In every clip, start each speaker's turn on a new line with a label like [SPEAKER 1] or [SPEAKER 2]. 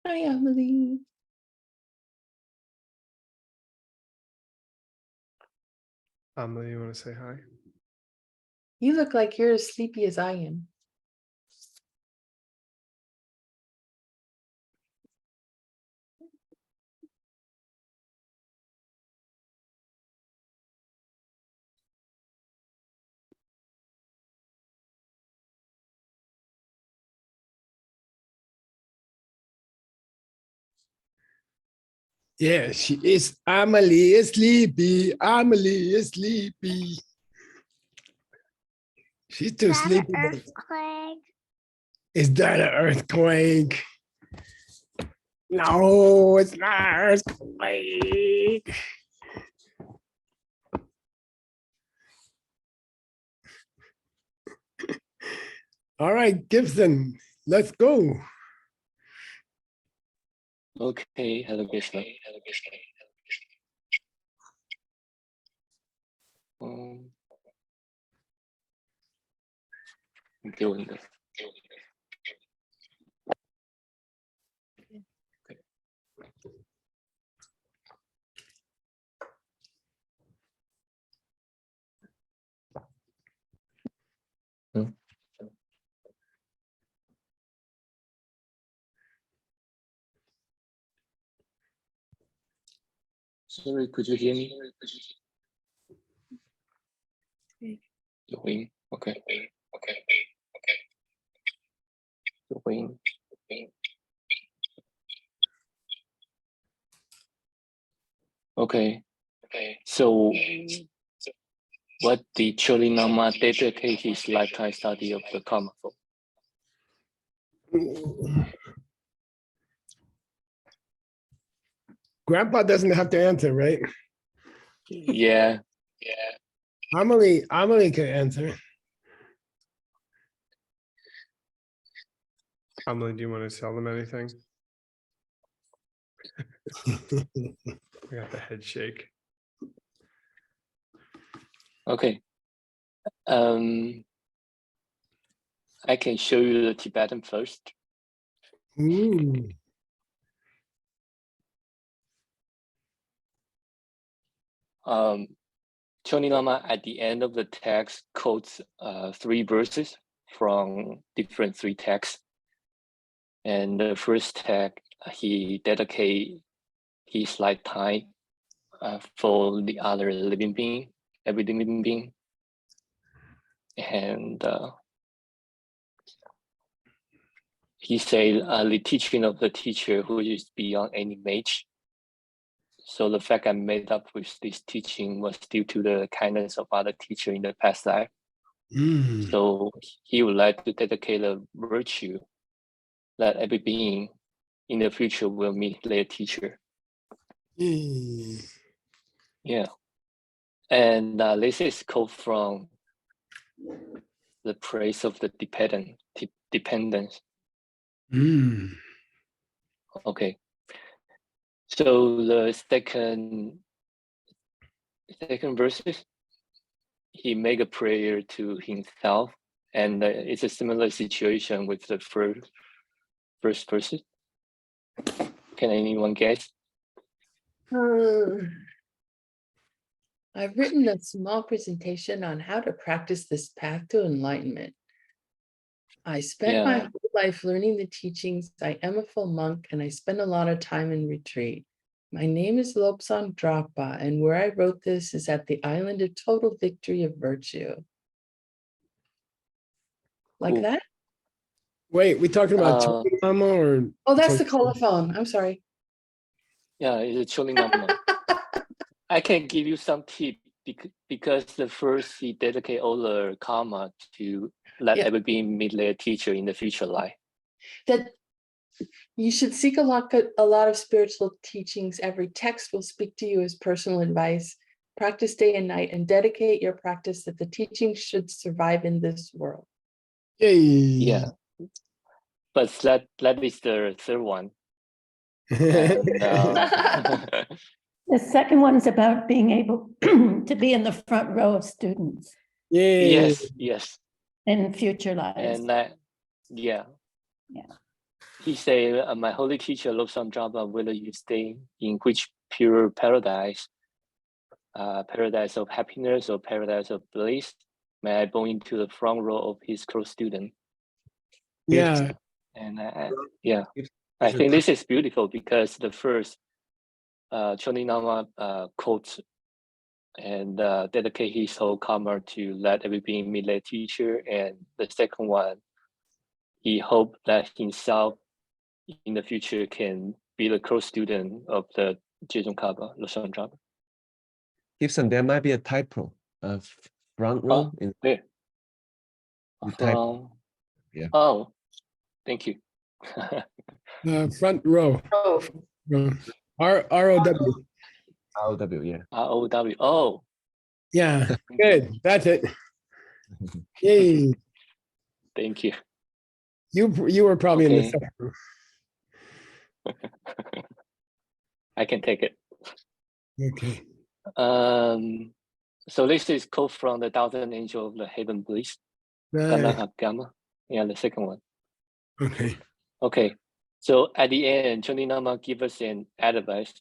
[SPEAKER 1] Hi, Emily.
[SPEAKER 2] Emily, you want to say hi?
[SPEAKER 1] You look like you're as sleepy as I am.
[SPEAKER 2] Yeah, she is. Emily is sleepy. Emily is sleepy. She's too sleepy.
[SPEAKER 3] Earthquake.
[SPEAKER 2] Is that an earthquake? No, it's not an earthquake. All right, Gibson, let's go.
[SPEAKER 4] Okay, hello Gibson.给我你的。Sorry, could you hear me? 有回音 ，OK， 有回音。Okay, so what did Cholinama dedicate his lifetime study of the karma for?
[SPEAKER 2] Grandpa doesn't have to answer, right?
[SPEAKER 4] Yeah.
[SPEAKER 2] Emily can answer. Emily, do you want to tell them anything? I got the head shake.
[SPEAKER 4] Okay. I can show you the Tibetan first.
[SPEAKER 2] Ooh.
[SPEAKER 4] Cholinama at the end of the text quotes 3 verses from different 3 texts. And the first text, he dedicated his lifetime for the other living being, every living being. And he said the teaching of the teacher who is beyond any image. So the fact I made up with this teaching was due to the kindness of other teacher in the past life. So he would like to dedicate a virtue that every being in the future will meet their teacher. Yeah. And this is quote from the praise of the dependence. Okay. So the second verses, he make a prayer to himself, and it's a similar situation with the first verses. Can anyone guess?
[SPEAKER 1] I've written a small presentation on how to practice this path to enlightenment. I spent my whole life learning the teachings. I am a full monk and I spend a lot of time in retreat. My name is Lobsang Drakpa, and where I wrote this is at the island of total victory of virtue. Like
[SPEAKER 4] Cool.
[SPEAKER 1] that?
[SPEAKER 2] Wait, we talking about Cholinama or?
[SPEAKER 1] Oh, that's the colophone. I'm sorry.
[SPEAKER 4] Yeah, it's a Cholinama. I can give you some tip because the first he dedicate all the karma to let every being meet their teacher in the future life.
[SPEAKER 1] That you should seek a lot of spiritual teachings. Every text will speak to you as personal advice. Practice day and night and dedicate your practice that the teachings should survive in this world.
[SPEAKER 2] Yay.
[SPEAKER 4] Yeah. But that is the third one. And,
[SPEAKER 5] the second one is about being able to be in the front row of students.
[SPEAKER 4] Yes.
[SPEAKER 5] In future lives.
[SPEAKER 4] And that, yeah. He say, my holy teacher Lobsang Drapa, whether you stay in which pure paradise, paradise of happiness or paradise of bliss, may I go into the front row of his close student.
[SPEAKER 2] Yeah.
[SPEAKER 4] And yeah, I think this is beautiful because the first Choninama quotes and dedicate his whole karma to let every being meet their teacher, and the second one, he hoped that himself in the future can be the close student of the Jejong Kaba, Losang Drapa.
[SPEAKER 3] Gibson, there might be a typo of front row.
[SPEAKER 4] There.
[SPEAKER 3] You type,
[SPEAKER 4] Yeah. Oh, thank you.
[SPEAKER 2] Front row.
[SPEAKER 1] Oh,
[SPEAKER 2] R-O-W.
[SPEAKER 3] ROW, yeah.
[SPEAKER 4] ROW. Oh,
[SPEAKER 2] Yeah, good. That's it. Yay.
[SPEAKER 4] thank you.
[SPEAKER 2] You were probably in the
[SPEAKER 4] Okay.
[SPEAKER 2] second row.
[SPEAKER 4] I can take it.
[SPEAKER 2] Okay.
[SPEAKER 4] So this is quote from the Thousand Angel of the Heaven Bliss,
[SPEAKER 2] Nice.
[SPEAKER 4] Kanahagama. Yeah, the second one.
[SPEAKER 2] Okay.
[SPEAKER 4] Okay. So at the end, Choninama gives us an advice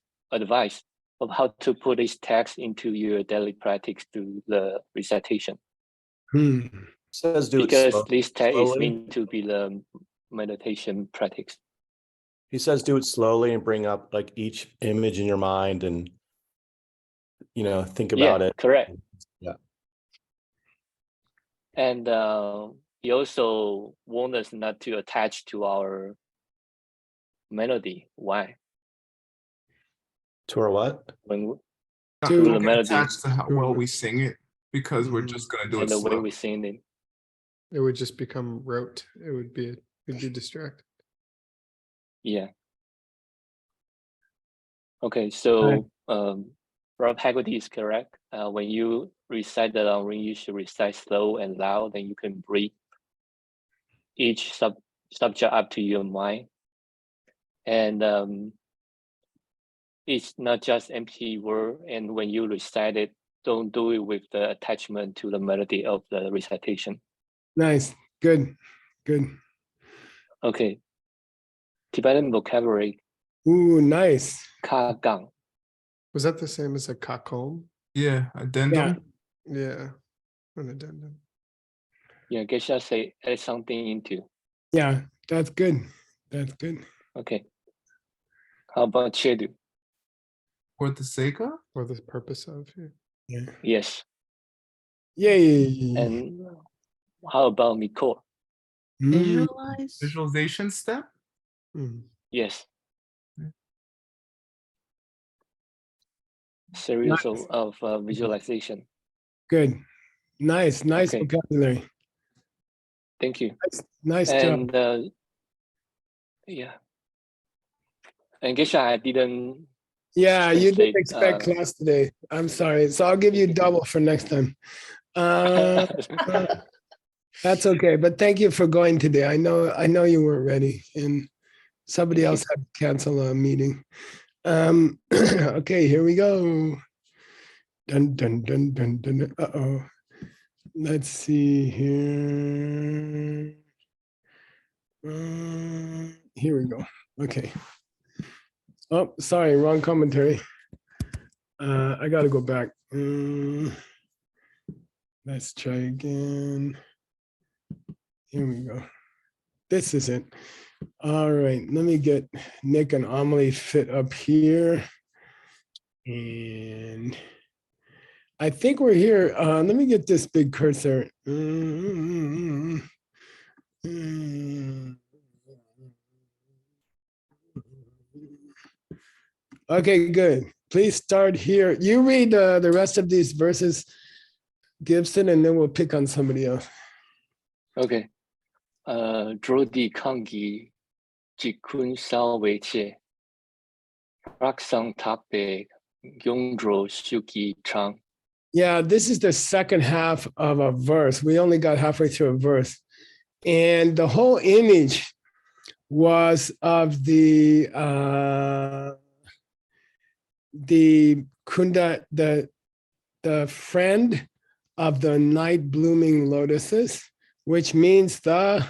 [SPEAKER 4] of how to put this text into your daily practice through the recitation.
[SPEAKER 6] Says do it
[SPEAKER 4] Because this text is
[SPEAKER 6] slowly.
[SPEAKER 4] meant to be the meditation practice.
[SPEAKER 6] He says do it slowly and bring up like each image in your mind and think about it.
[SPEAKER 4] Correct.
[SPEAKER 6] Yeah.
[SPEAKER 4] And he also warned us not to attach to our melody. Why?
[SPEAKER 6] To our what?
[SPEAKER 4] When
[SPEAKER 2] To
[SPEAKER 4] the
[SPEAKER 7] Don't get
[SPEAKER 4] melody.
[SPEAKER 7] attached to how well we sing it because we're just gonna do it
[SPEAKER 4] and the way
[SPEAKER 7] slow.
[SPEAKER 4] we sing it.
[SPEAKER 8] It would just become rote. We'd be distracted.
[SPEAKER 4] Yeah. Okay, so Rob Haggerty is correct. When you recite the long ring, you should recite slow and loud, then you can breathe each subject up to your mind. And it's not just empty word, and when you recite it, don't do it with the attachment to the melody of the recitation.
[SPEAKER 2] Nice. Good. Good.
[SPEAKER 4] Okay. Tibetan vocabulary,
[SPEAKER 2] Ooh, nice.
[SPEAKER 4] ka gang.
[SPEAKER 8] Was that the same as a kakom?
[SPEAKER 7] Yeah, addendum.
[SPEAKER 8] Yeah, an addendum.
[SPEAKER 4] Yeah, Geshe say add something into.
[SPEAKER 2] Yeah, that's good. That's good.
[SPEAKER 4] Okay. How about Chedu?
[SPEAKER 7] For the sake of?
[SPEAKER 8] For the purpose of. Yeah.
[SPEAKER 2] Yeah.
[SPEAKER 4] Yes.
[SPEAKER 2] Yay.
[SPEAKER 4] And how about Miko?
[SPEAKER 1] visualize.
[SPEAKER 7] Visualization step?
[SPEAKER 8] Mm.
[SPEAKER 4] Yes.
[SPEAKER 7] Mm.
[SPEAKER 4] Series
[SPEAKER 2] Nice.
[SPEAKER 4] of visualization.
[SPEAKER 2] Good. Nice. Nice
[SPEAKER 4] Okay.
[SPEAKER 2] vocabulary.
[SPEAKER 4] Thank you.
[SPEAKER 2] Nice job.
[SPEAKER 4] And yeah. And Geshe, I didn't.
[SPEAKER 2] Yeah, you didn't
[SPEAKER 4] translate,
[SPEAKER 2] expect class today. I'm sorry. So I'll give you double for next time. That's okay. But thank you for going today. I know you weren't ready and somebody else had to cancel a meeting. Okay, here we go. Dun dun dun dun dun. Uh-oh. Let's see here. Here we go. Okay. Oh, sorry, wrong commentary. I got to go back. Let's try again. Here we go. This is it. All right, let me get Nick and Amelie fit up here. And I think we're here. Let me get this big cursor. Okay, good. Please start here. You read the rest of these verses, Gibson, and then we'll pick on somebody else.
[SPEAKER 4] Okay. Drodi kangi jikun salweche. Raksang tape yongdro shuki chang.
[SPEAKER 2] Yeah, this is the second half of a verse. We only got halfway through a verse. And the whole image was of the kunda, the friend of the night blooming lotuses, which means the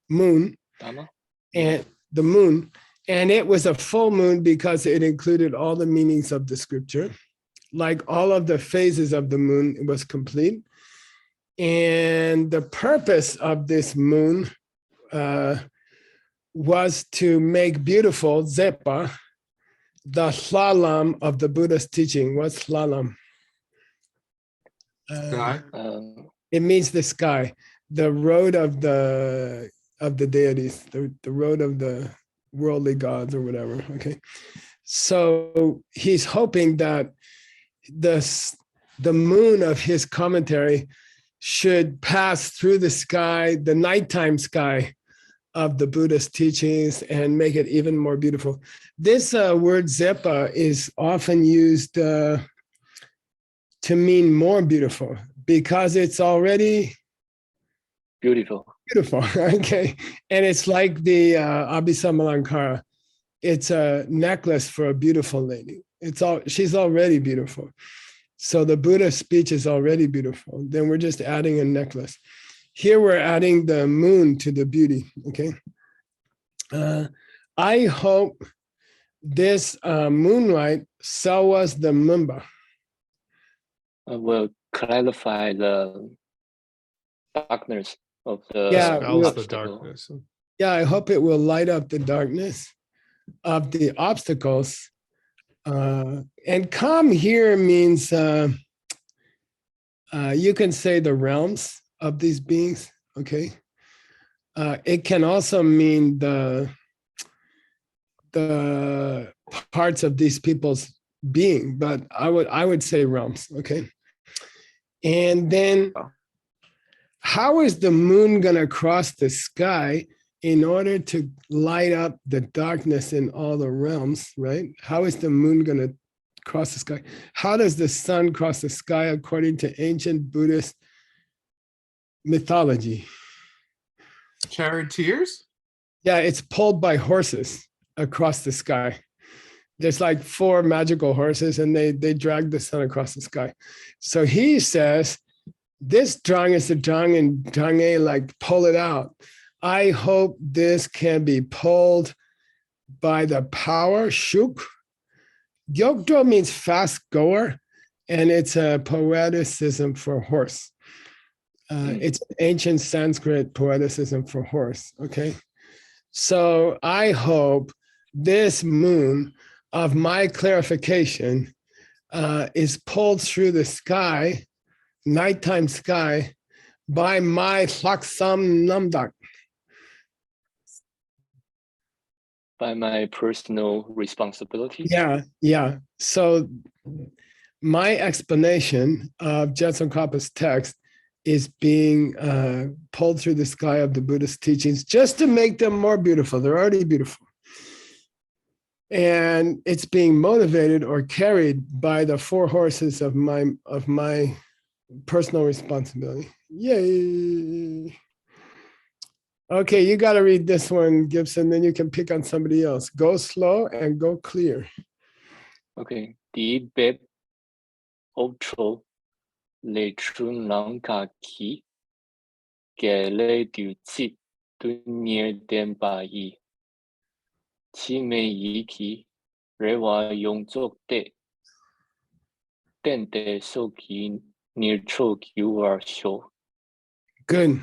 [SPEAKER 2] moon,
[SPEAKER 4] Dharma?
[SPEAKER 2] and the moon, and it was a full moon because it included all the meanings of the scripture. Like all of the phases of the moon, it was complete. And the purpose of this moon was to make beautiful Zepa, the slalom of the Buddha's teaching. What's slalom?
[SPEAKER 7] Sky.
[SPEAKER 2] It means the sky, the road of the deities, the road of the worldly gods or whatever. Okay, so he's hoping that the moon of his commentary should pass through the sky, the nighttime sky of the Buddhist teachings, and make it even more beautiful. This word zepa is often used to mean more beautiful because it's already
[SPEAKER 4] Beautiful.
[SPEAKER 2] beautiful. Okay, and it's like the Abhisamalankara. It's a necklace for a beautiful lady. She's already beautiful. So the Buddha's speech is already beautiful. Then we're just adding a necklace. Here we're adding the moon to the beauty. Okay. I hope this moonlight sawas the mumba.
[SPEAKER 4] Will clarify the darkness of the
[SPEAKER 2] Yeah,
[SPEAKER 8] Dispels the
[SPEAKER 4] obstacle.
[SPEAKER 8] darkness.
[SPEAKER 2] Yeah, I hope it will light up the darkness of the obstacles. And calm here means you can say the realms of these beings. Okay. It can also mean the parts of these people's being, but I would say realms. Okay. And then how is the moon going to cross the sky in order to light up the darkness in all the realms, right? How is the moon going to cross the sky? How does the sun cross the sky according to ancient Buddhist mythology?
[SPEAKER 7] Charioteers?
[SPEAKER 2] Yeah, it's pulled by horses across the sky. There's like 4 magical horses and they drag the sun across the sky. So he says, this drang is the drang and drange, like pull it out. I hope this can be pulled by the power, shuk. Gyokdo means fast goer, and it's a poeticism for horse. It's an ancient Sanskrit poeticism for horse, okay? So I hope this moon of my clarification is pulled through the sky, nighttime sky, by my Laksam Namdak.
[SPEAKER 4] By my personal responsibility.
[SPEAKER 2] Yeah. So my explanation of Jetson Kapa's text is being pulled through the sky of the Buddhist teachings just to make them more beautiful. They're already beautiful. And it's being motivated or carried by the 4 horses of my personal responsibility. Yay. Okay, you got to read this one, Gibson, then you can pick on somebody else. Go slow and go clear.
[SPEAKER 4] Okay. Di beb otro le chun lang ka ki ge le du ci du nier den ba yi. Chi me yi ki re wa yong zok de. Den de so ki near cho you are show.
[SPEAKER 2] Good.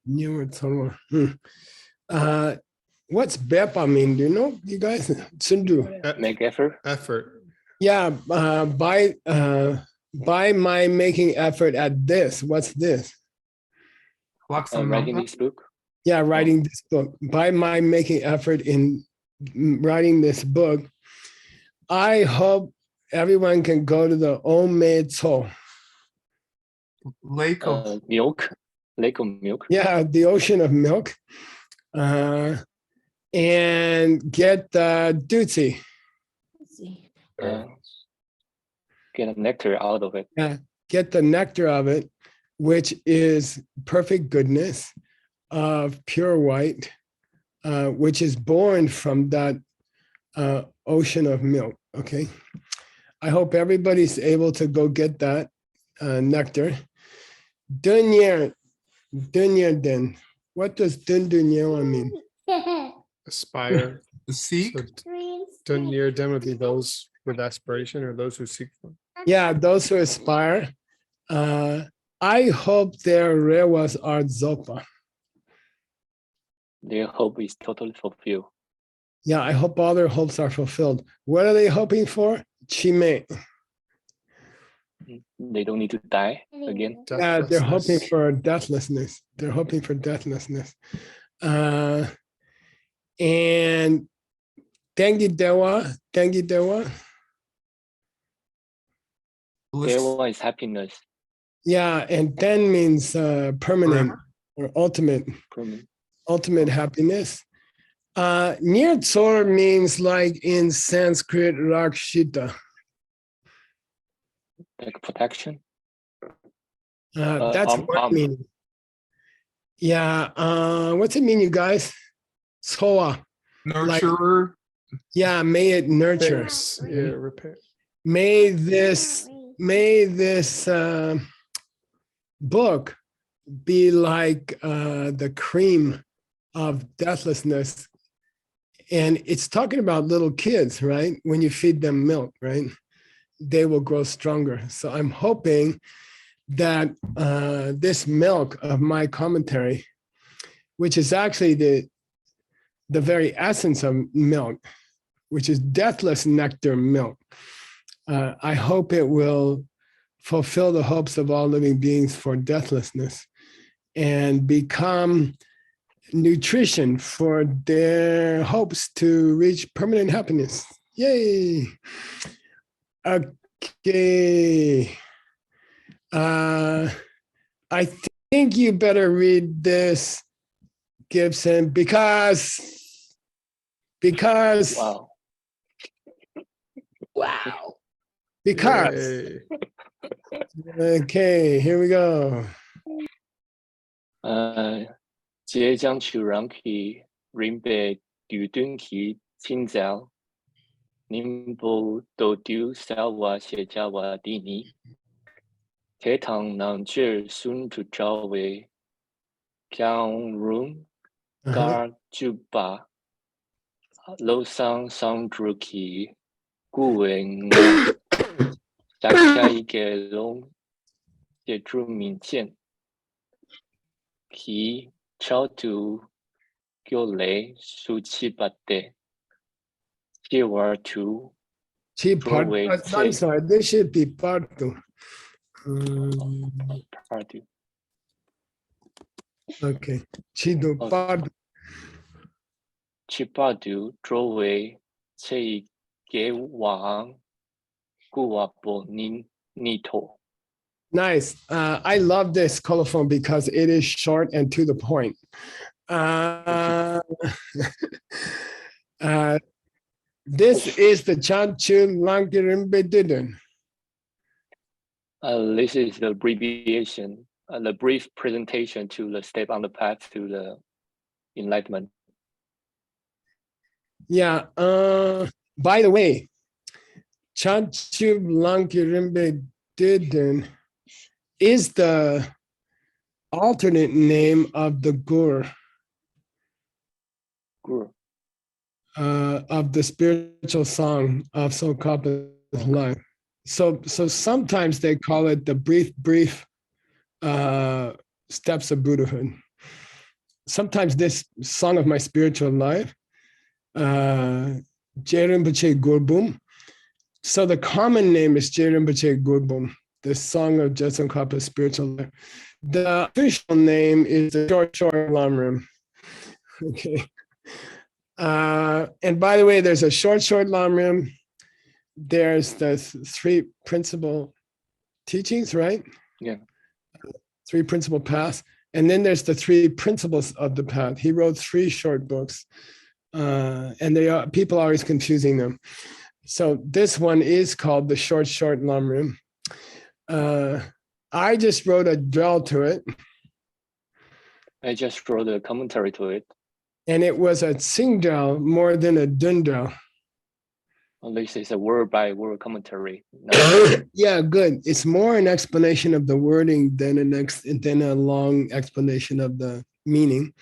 [SPEAKER 2] Newer total. What's BEPA mean? Do you know, you guys? Sundu.
[SPEAKER 4] Make effort.
[SPEAKER 8] Effort.
[SPEAKER 2] Yeah, by my making effort at this. What's this?
[SPEAKER 4] Writing this book.
[SPEAKER 2] Yeah, writing this book. By my making effort in writing this book, I hope everyone can go to the Ome Tso.
[SPEAKER 7] Lake of
[SPEAKER 4] Milk. Lake of milk.
[SPEAKER 2] Yeah, the ocean of milk. And get the Dutsi.
[SPEAKER 4] Get a nectar out of it.
[SPEAKER 2] Yeah, get the nectar of it, which is perfect goodness of pure white, which is born from that ocean of milk. Okay. I hope everybody's able to go get that nectar. Dunyer, Dunyaden. What does Dundunyewa mean?
[SPEAKER 8] Aspire.
[SPEAKER 7] The seek.
[SPEAKER 8] So done near them would be those with aspiration or those who seek them.
[SPEAKER 2] Yeah, those who aspire. I hope their rewas are zopa.
[SPEAKER 4] Their hope is totally fulfilled.
[SPEAKER 2] Yeah, I hope all their hopes are fulfilled. What are they hoping for? Chime.
[SPEAKER 4] They don't need to die again.
[SPEAKER 2] Yeah, they're hoping
[SPEAKER 8] Deathlessness.
[SPEAKER 2] for deathlessness. They're hoping for deathlessness. And Dengi Dewa.
[SPEAKER 7] Bliss
[SPEAKER 4] Their one is happiness.
[SPEAKER 2] Yeah, and Den means permanent
[SPEAKER 7] forever.
[SPEAKER 2] or ultimate
[SPEAKER 4] Permanent.
[SPEAKER 2] happiness. Nirtsor means like in Sanskrit Rakshita.
[SPEAKER 4] Like protection.
[SPEAKER 2] That's one meaning. Yeah, what's it mean, you guys? Soa.
[SPEAKER 7] Nurturer.
[SPEAKER 2] Yeah, may it nurture.
[SPEAKER 8] Fix, yeah, repair.
[SPEAKER 2] May this book be like the cream of deathlessness. And it's talking about little kids, right? When you feed them milk, right? They will grow stronger. So I'm hoping that this milk of my commentary, which is actually the very essence of milk, which is deathless nectar milk, I hope it will fulfill the hopes of all living beings for deathlessness and become nutrition for their hopes to reach permanent happiness. Yay. Okay. I think you better read this, Gibson, because
[SPEAKER 4] Wow.
[SPEAKER 1] Wow.
[SPEAKER 2] because
[SPEAKER 8] Yay.
[SPEAKER 2] okay, here we go.
[SPEAKER 4] 即將手讓去 rimbe 調端去清早 nimbo 都丟小娃寫家娃地尼 thế thằng nàng chưa xuân tu trao về cao room gar chu ba lâu sang sang tru kỳ cú wenchắc chắn cái long cái tru minh hiện khi trao tu kêu lệ su chi bát tê chi war tu
[SPEAKER 2] Chi
[SPEAKER 4] draw away
[SPEAKER 2] I'm sorry, this should be partu.
[SPEAKER 4] party.
[SPEAKER 2] Okay. Chido
[SPEAKER 4] Okay.
[SPEAKER 2] partu.
[SPEAKER 4] Chipadu draw away che ge wang guapo nito.
[SPEAKER 2] Nice. I love this colophon because it is short and to the point. This is the Chanchu Langirimbe Didun.
[SPEAKER 4] This is the abbreviation, the brief presentation to the step on the path to the enlightenment.
[SPEAKER 2] Yeah. By the way, Chanchu Langirimbe Didun is the alternate name of the Gur.
[SPEAKER 4] Guru.
[SPEAKER 2] Of the spiritual song of Tsongkhapa's life. So sometimes they call it the brief steps of Buddhahood. Sometimes this song of my spiritual life, Je Rinpoche Gurbum. So the common name is Je Rinpoche Gurbum, the song of Je Tsongkhapa's spiritual life. The official name is the short Lamrim. Okay. And by the way, there's a short Lamrim. There's the three principal teachings, right?
[SPEAKER 4] Yeah.
[SPEAKER 2] Three principal paths. And then there's the three principles of the path. He wrote 3 short books, and people are always confusing them. So this one is called the short Lamrim. I just wrote a drill to it.
[SPEAKER 4] I just wrote a commentary to it.
[SPEAKER 2] And it was a Tsingdal more than a Dundal.
[SPEAKER 4] At least it's a word by word commentary. No.
[SPEAKER 2] Yeah, good. It's more an explanation of the wording than a long explanation of the meaning.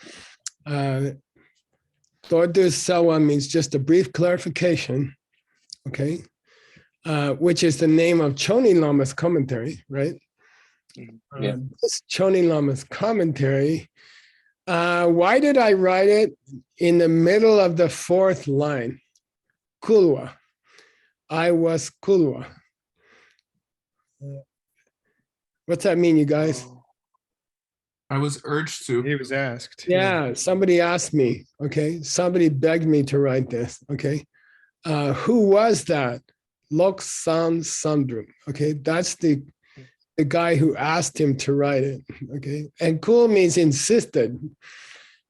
[SPEAKER 2] Tortus Sawa means just a brief clarification, okay? Which is the name of Choni Lama's commentary, right?
[SPEAKER 4] Yeah.
[SPEAKER 2] This Choni Lama's commentary, why did I write it in the middle of the fourth line? Kulwa. I was Kulwa. What's that mean, you guys?
[SPEAKER 7] I was urged
[SPEAKER 8] He
[SPEAKER 7] to.
[SPEAKER 8] was asked.
[SPEAKER 2] Yeah, somebody asked me, okay? Somebody begged me to write this, okay? Who was that? Loksan Sandrum, okay? That's the guy who asked him to write it, okay? And cool means insisted.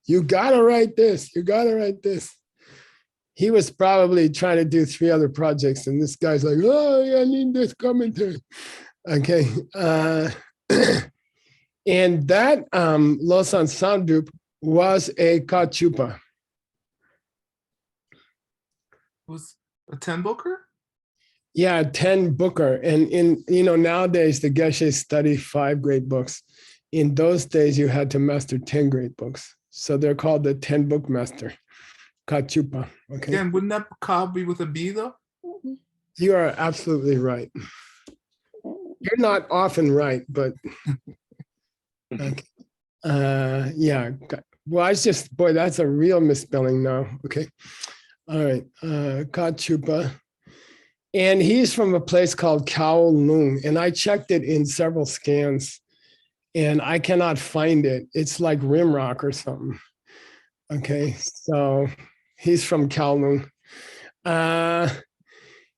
[SPEAKER 2] You gotta write this, you gotta write this. He was probably trying to do 3 other projects, and this guy's like, oh, yeah, I need this commentary, okay? And that Losan Sandrup was a kachupa.
[SPEAKER 7] Was a 10 booker?
[SPEAKER 2] Yeah, 10 booker. And nowadays the Geshe study 5 great books. In those days, you had to master 10 great books. So they're called the 10 book master, kachupa. Okay.
[SPEAKER 7] Again, wouldn't that ka be with a B though?
[SPEAKER 2] You are absolutely right. You're not often right, but okay. Yeah. Well, I just, boy, that's a real misspelling now. Okay. All right. Kachupa. And he's from a place called Kowloon. And I checked it in several scans and I cannot find it. It's like Rimrock or something. Okay. So he's from Kowloon.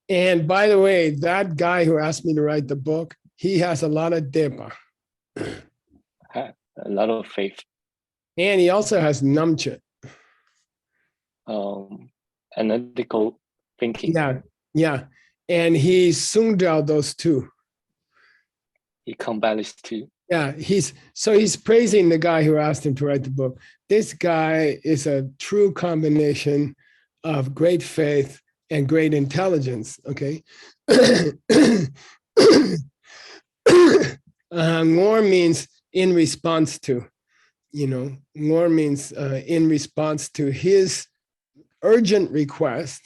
[SPEAKER 2] And by the way, that guy who asked me to write the book, he has a lot of depa.
[SPEAKER 4] A lot of faith.
[SPEAKER 2] And he also has numchit.
[SPEAKER 4] Analytical thinking.
[SPEAKER 2] Yeah, yeah. And he sungdao those two.
[SPEAKER 4] He combines two.
[SPEAKER 2] Yeah, he's praising the guy who asked him to write the book. This guy is a true combination of great faith and great intelligence, okay? More means in response to, more means in response to his urgent request.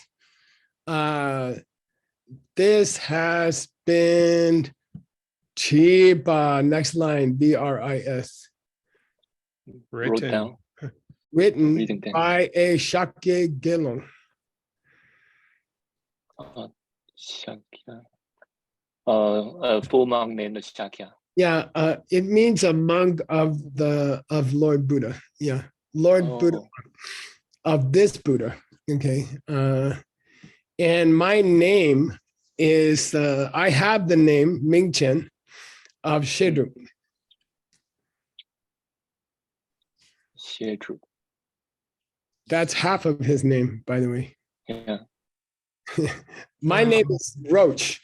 [SPEAKER 2] This has been Chiba, next line, BRIS.
[SPEAKER 4] Wrote down.
[SPEAKER 2] Written
[SPEAKER 4] Reading down.
[SPEAKER 2] by a Shakya Gelong.
[SPEAKER 4] Shakya. A full monk named Shakya.
[SPEAKER 2] Yeah, it means a monk of Lord Buddha. Yeah, Lord Buddha of this Buddha. Okay, and my name is I have the name Mingchen of Shedru.
[SPEAKER 4] Shedru.
[SPEAKER 2] That's half of his name, by the way.
[SPEAKER 4] Yeah.
[SPEAKER 2] My name is Roach.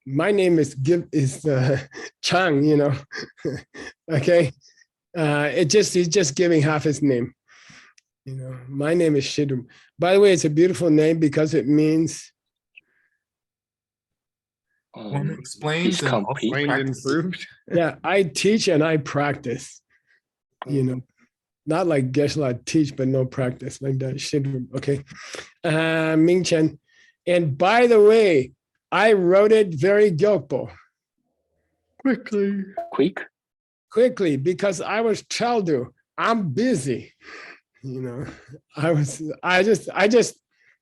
[SPEAKER 2] My name is Chang. Okay. He's just giving half his name. My name is Shidrum. By the way, it's a beautiful name because it means
[SPEAKER 7] One explained
[SPEAKER 4] he's
[SPEAKER 7] and also
[SPEAKER 4] complete.
[SPEAKER 7] practiced.
[SPEAKER 8] Improved.
[SPEAKER 2] yeah, I teach and I practice. Not like Geshe-la teach, but no practice, like that. Shidrum. Okay. Mingchen. And by the way, I wrote it very gyokpo. Quickly, because I was Chaldu. I'm busy. I just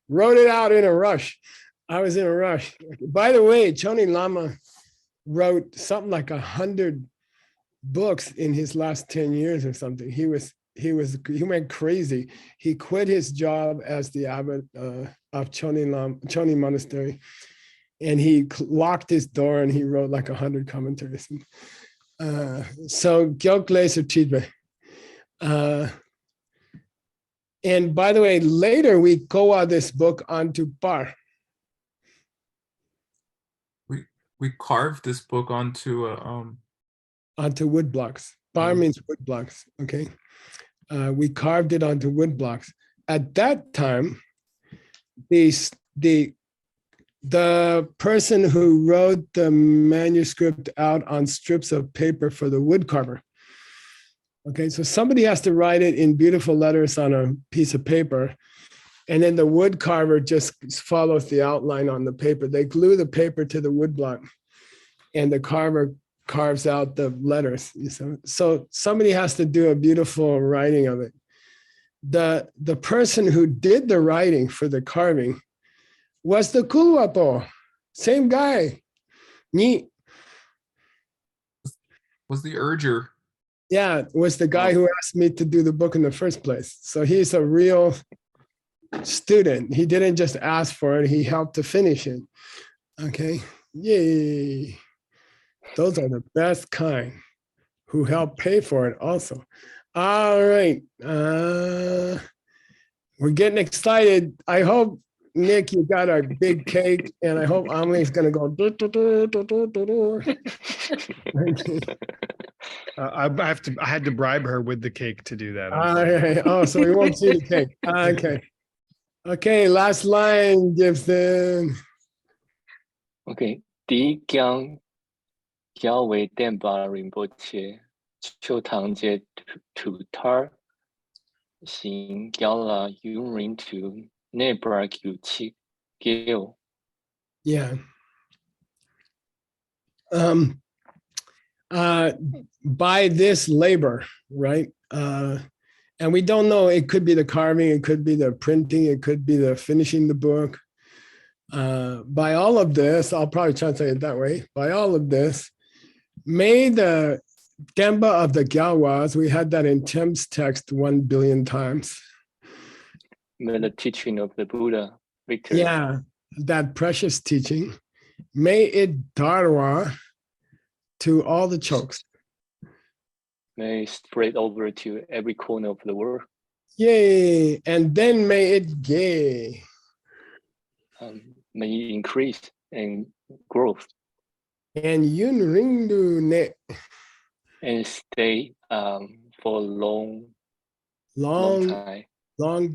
[SPEAKER 2] wrote it out in a rush. I was in a rush. By the way, Choni Lama wrote something like 100 books in his last 10 years or something. He went crazy. He quit his job as the abbot of Choni Monastery, and he locked his door and he wrote like 100 commentaries. So Gyokle Suchidbe. And by the way, later we koa this book onto bar.
[SPEAKER 7] We carved this book onto
[SPEAKER 2] Onto wood blocks. Bar means wood blocks. Okay. We carved it onto wood blocks. At that time, the the person who wrote the manuscript out on strips of paper for the woodcarver. Okay, so somebody has to write it in beautiful letters on a piece of paper, and then the woodcarver just follows the outline on the paper. They glue the paper to the woodblock, and the carver carves out the letters. So somebody has to do a beautiful writing of it. The person who did the writing for the carving was the Kuluapo, same guy. Neat.
[SPEAKER 7] Was the urger.
[SPEAKER 2] Yeah, was the guy who asked me to do the book in the first place. So he's a real student. He didn't just ask for it, he helped to finish it. Okay, yay. Those are the best kind who help pay for it also. All right, we're getting excited. I hope, Nick, you got a big cake, and I hope Amelie's gonna go.
[SPEAKER 8] I had to bribe her with the cake to do that.
[SPEAKER 2] Oh, so we won't see the cake. Okay. Okay, last line, Gibson.
[SPEAKER 4] OK，第一讲教为电巴仁波切，秋堂节土塔，行教了永人图内巴九七九。
[SPEAKER 2] Yeah. By this labor, right? And we don't know, it could be the carving, it could be the printing, it could be the finishing the book. By all of this, I'll probably translate it that way. By all of this, may the Demba of the Gyawas, we had that in Tim's text 1 billion times.
[SPEAKER 4] May the teaching of the Buddha, Victor.
[SPEAKER 2] Yeah, that precious teaching. May it darwa to all the chokes.
[SPEAKER 4] May spread over to every corner of the world.
[SPEAKER 2] Yay! And then may it gay.
[SPEAKER 4] May it increase and growth.
[SPEAKER 2] And yun ringdu ne.
[SPEAKER 4] And stay for a long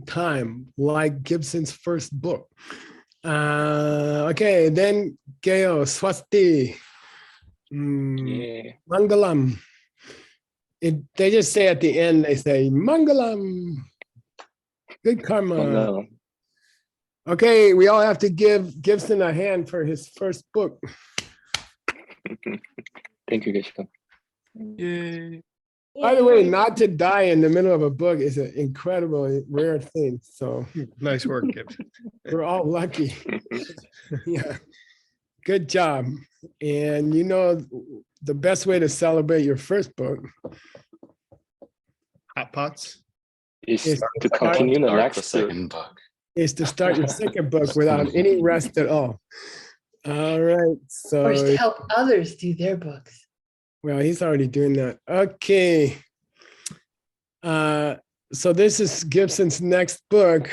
[SPEAKER 2] time, like Gibson's first book. Okay, then Geo Swasti.
[SPEAKER 4] Yeah.
[SPEAKER 2] Mangalam. They just say at the end, they say Mangalam. Good karma.
[SPEAKER 4] Mangalam.
[SPEAKER 2] Okay, we all have to give Gibson a hand for his first book.
[SPEAKER 4] Thank you, Gibson.
[SPEAKER 7] Yay.
[SPEAKER 2] By the way, not to die in the middle of a book is an incredibly rare thing. So
[SPEAKER 8] Nice work, Gibson.
[SPEAKER 2] we're all lucky. Yeah, good job. And you know, the best way to celebrate your first book
[SPEAKER 8] Hot pots.
[SPEAKER 4] Is
[SPEAKER 2] Is
[SPEAKER 4] to continue the
[SPEAKER 9] Start
[SPEAKER 4] next
[SPEAKER 9] the second book.
[SPEAKER 2] is to start your second book without any rest at all. All right,
[SPEAKER 1] Or
[SPEAKER 2] so
[SPEAKER 1] to help others do their books.
[SPEAKER 2] well, he's already doing that. Okay. So this is Gibson's next book.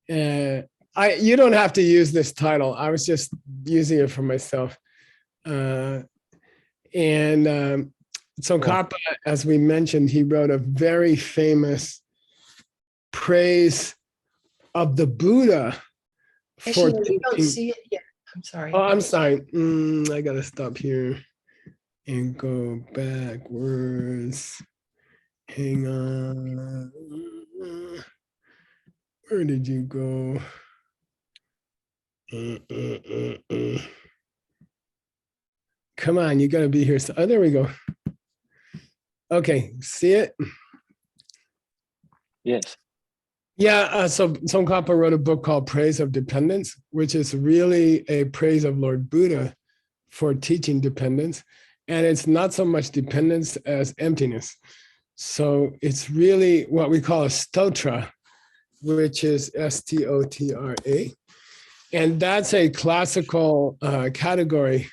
[SPEAKER 2] You don't have to use this title. I was just using it for myself. Tsongkhapa, as we mentioned, he wrote a very famous praise of the Buddha for
[SPEAKER 1] Actually, we don't
[SPEAKER 2] teaching.
[SPEAKER 1] see it yet. I'm sorry.
[SPEAKER 2] Oh, I'm sorry. I gotta stop here and go backwards. Hang on. Where did you go? Come on, you gotta be here. Oh, there we go. Okay, see it?
[SPEAKER 4] Yes.
[SPEAKER 2] Yeah, so Tsongkhapa wrote a book called Praise of Dependence, which is really a praise of Lord Buddha for teaching dependence. And it's not so much dependence as emptiness. So it's really what we call a stotra, which is S-T-O-T-R-A. And that's a classical category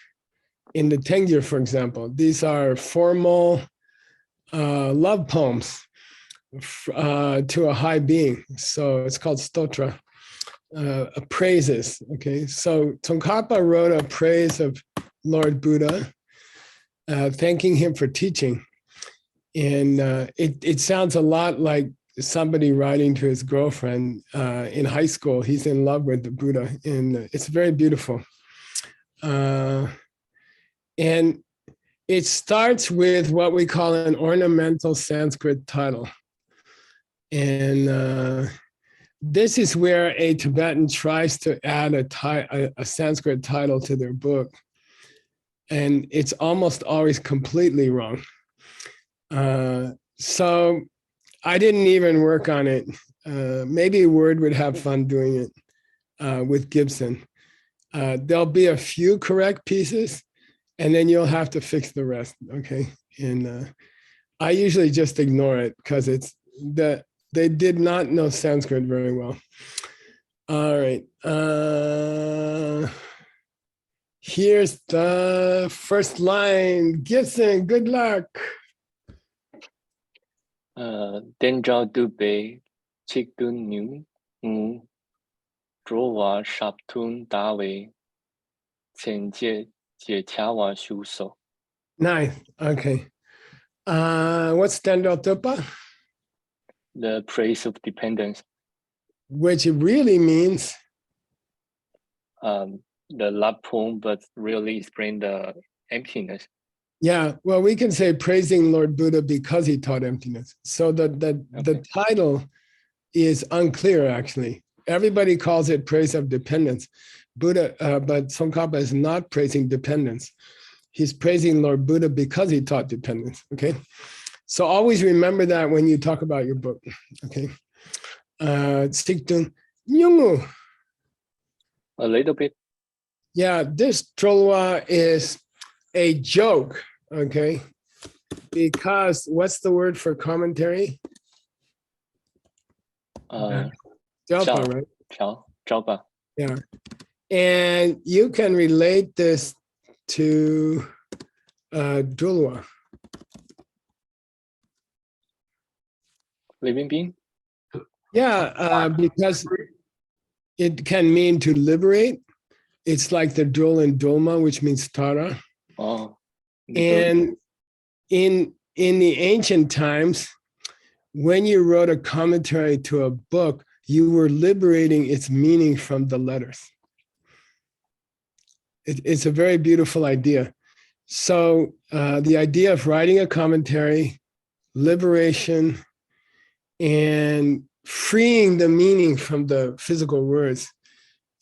[SPEAKER 2] in the Tengyur, for example. These are formal love poems to a high being. So it's called stotra, praises. Okay, so Tsongkhapa wrote a praise of Lord Buddha, thanking him for teaching. And it sounds a lot like somebody writing to his girlfriend in high school. He's in love with the Buddha, and it's very beautiful. And it starts with what we call an ornamental Sanskrit title. And this is where a Tibetan tries to add a Sanskrit title to their book. And it's almost always completely wrong. So I didn't even work on it. Maybe Word would have fun doing it with Gibson. There'll be a few correct pieces, and then you'll have to fix the rest, okay? And I usually just ignore it because it's that they did not know Sanskrit very well. All right. Here's the first line. Gibson, good luck.
[SPEAKER 4] Đến rau tư bề, chiếc tún nhúng, trô hòa sạp tún đá về, chèn dễ chá hòa sú sổ.
[SPEAKER 2] Nice. Okay. What's Dendal Tupa?
[SPEAKER 4] The praise of dependence.
[SPEAKER 2] Which it really means.
[SPEAKER 4] The love poem, but really explain the emptiness.
[SPEAKER 2] Yeah, well, we can say praising Lord Buddha because he taught emptiness. So the title is unclear, actually. Everybody calls it praise of dependence. Buddha, but Tsongkhapa is not praising dependence. He's praising Lord Buddha because he taught dependence, okay? So always remember that when you talk about your book, okay? Tsiktung Nyungu.
[SPEAKER 4] A little bit.
[SPEAKER 2] Yeah, this Trolwa is a joke, okay? Because what's the word for commentary? Jalpa, right?
[SPEAKER 4] Jalpa.
[SPEAKER 2] Yeah. And you can relate this to Dulwa.
[SPEAKER 4] Living being?
[SPEAKER 2] Yeah, because it can mean to liberate. It's like the Dul and Dulma, which means Tara.
[SPEAKER 4] Oh.
[SPEAKER 2] And in the ancient times, when you wrote a commentary to a book, you were liberating its meaning from the letters. It's a very beautiful idea. So the idea of writing a commentary, liberation, and freeing the meaning from the physical words,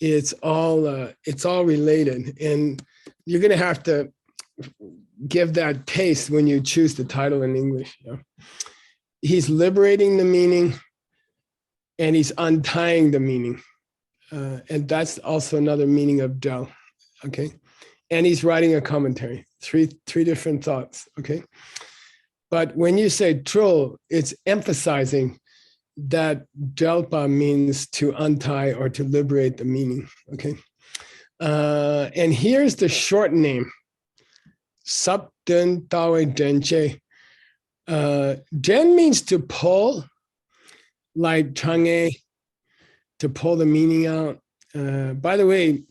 [SPEAKER 2] it's all related. And you're going to have to give that taste when you choose the title in English. You know? He's liberating the meaning and he's untying the meaning. And that's also another meaning of Del, okay? And he's writing a commentary, three different thoughts, okay? But when you say Trul, it's emphasizing that Delpa means to untie or to liberate the meaning, okay? And here's the short name, Sabdun Tawe Denche. Den means to pull, like Chang'e, to pull the meaning out. By the way,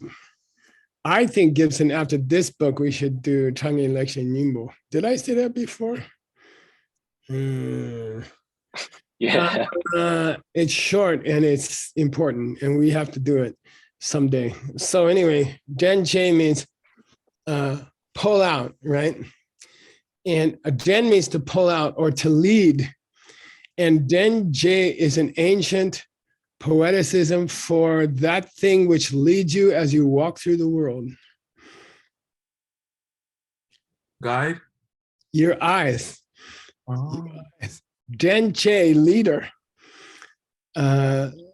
[SPEAKER 2] I think Gibson, after this book, we should do Chang'e Lekshe Nimbo. Did I say that before?
[SPEAKER 4] Yeah.
[SPEAKER 2] It's short and it's important, and we have to do it someday. So anyway, Denche means pull out, right? And a den means to pull out or to lead. And Denje is an ancient poeticism for that thing which leads you as you walk through the world.
[SPEAKER 7] Guide.
[SPEAKER 2] Your eyes.
[SPEAKER 7] Oh.
[SPEAKER 2] Denche, leader.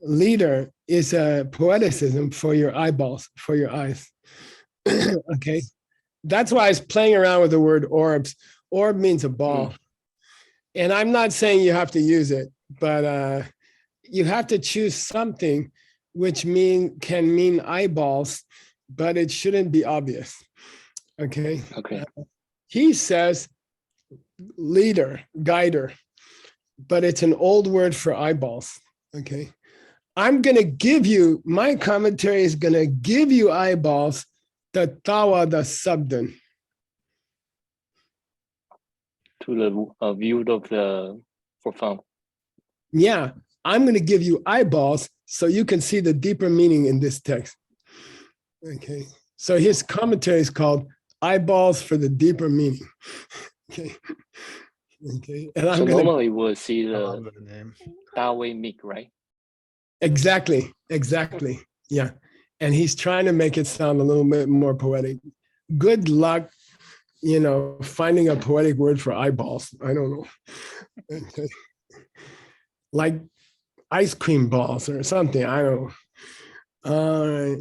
[SPEAKER 2] Leader is a poeticism for your eyeballs, for your eyes. Okay. That's why I was playing around with the word orbs. Orb means a ball. And I'm not saying you have to use it, but you have to choose something which can mean eyeballs, but it shouldn't be obvious. Okay.
[SPEAKER 4] Okay.
[SPEAKER 2] He says leader, guider, but it's an old word for eyeballs. Okay. I'm going to give you, my commentary is going to give you eyeballs, the tawa, the sabdan.
[SPEAKER 4] To the view of the profound.
[SPEAKER 2] Yeah, I'm going to give you eyeballs so you can see the deeper meaning in this text. Okay, so his commentary is called Eyeballs for the Deeper Meaning. Okay, okay, and I'm
[SPEAKER 4] So
[SPEAKER 2] going to
[SPEAKER 4] normally we'll see
[SPEAKER 8] I love
[SPEAKER 4] the
[SPEAKER 8] that name.
[SPEAKER 4] Dawei Mig, right?
[SPEAKER 2] exactly, yeah, and he's trying to make it sound a little bit more poetic. Good luck, finding a poetic word for eyeballs. I don't know, okay. Like ice cream balls or something. I don't know. All right.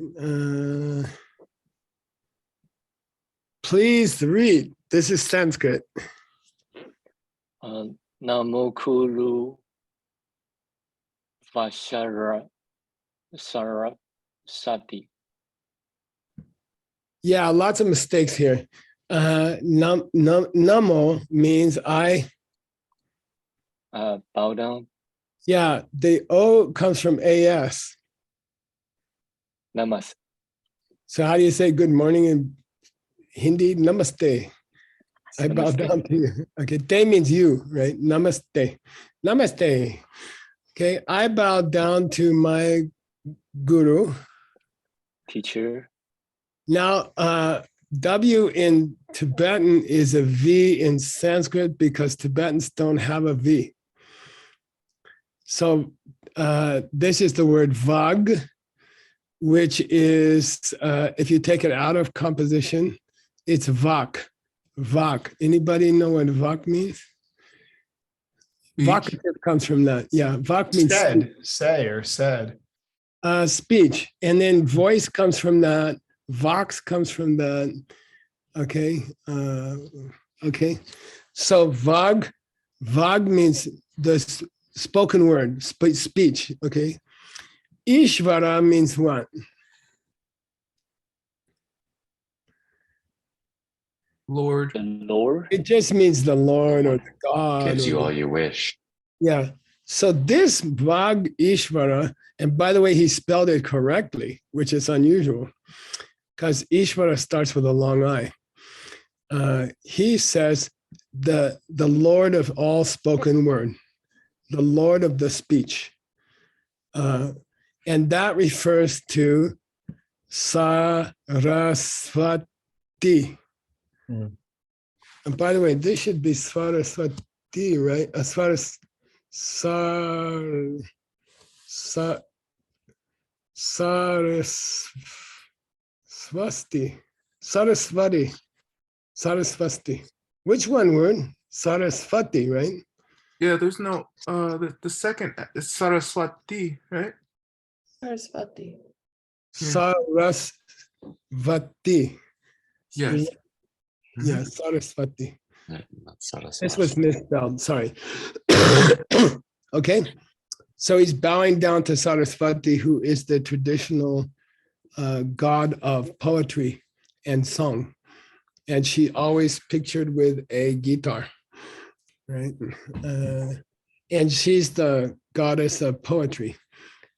[SPEAKER 2] Please read. This is Sanskrit.
[SPEAKER 4] Namo Kuru Vashara Sarasati.
[SPEAKER 2] Yeah, lots of mistakes here. Namo means I.
[SPEAKER 4] Bow down.
[SPEAKER 2] Yeah, the O comes from AS.
[SPEAKER 4] Namaste.
[SPEAKER 2] So how do you say good morning in Hindi? Namaste. I bow
[SPEAKER 4] Namaste.
[SPEAKER 2] down to you. Okay, te means you, right? Namaste. Namaste. Okay, I bow down to my guru.
[SPEAKER 4] Teacher.
[SPEAKER 2] Now, W in Tibetan is a V in Sanskrit because Tibetans don't have a V. So this is the word vag, which is, if you take it out of composition, it's vak. Vak. Anybody know what vak means? Vak comes from that. Yeah, vak means
[SPEAKER 8] Said, say, or said.
[SPEAKER 2] speech. And then voice comes from that. Vox comes from that. Okay. Okay. So vag means the spoken word, speech. Okay. Ishvara means what?
[SPEAKER 7] Lord.
[SPEAKER 4] The Lord.
[SPEAKER 2] It just means the Lord or the God.
[SPEAKER 9] Gives you all you wish.
[SPEAKER 2] Yeah. So this Vag Ishvara, and by the way, he spelled it correctly, which is unusual because Ishvara starts with a long I. He says the Lord of all spoken word, the Lord of the speech. And that refers to Saraswati.
[SPEAKER 6] Mm.
[SPEAKER 2] And by the way, this should be Saraswati, right? As far as Saraswati. Which one word? Saraswati, right?
[SPEAKER 7] Yeah, there's no the second is Saraswati, right?
[SPEAKER 1] Saraswati.
[SPEAKER 2] Sarasvati.
[SPEAKER 7] Yes.
[SPEAKER 2] Yeah, Saraswati.
[SPEAKER 9] Not Saraswati.
[SPEAKER 2] This was misspelled, sorry. Okay, so he's bowing down to Saraswati, who is the traditional god of poetry and song. And she always pictured with a guitar, right? And she's the goddess of poetry.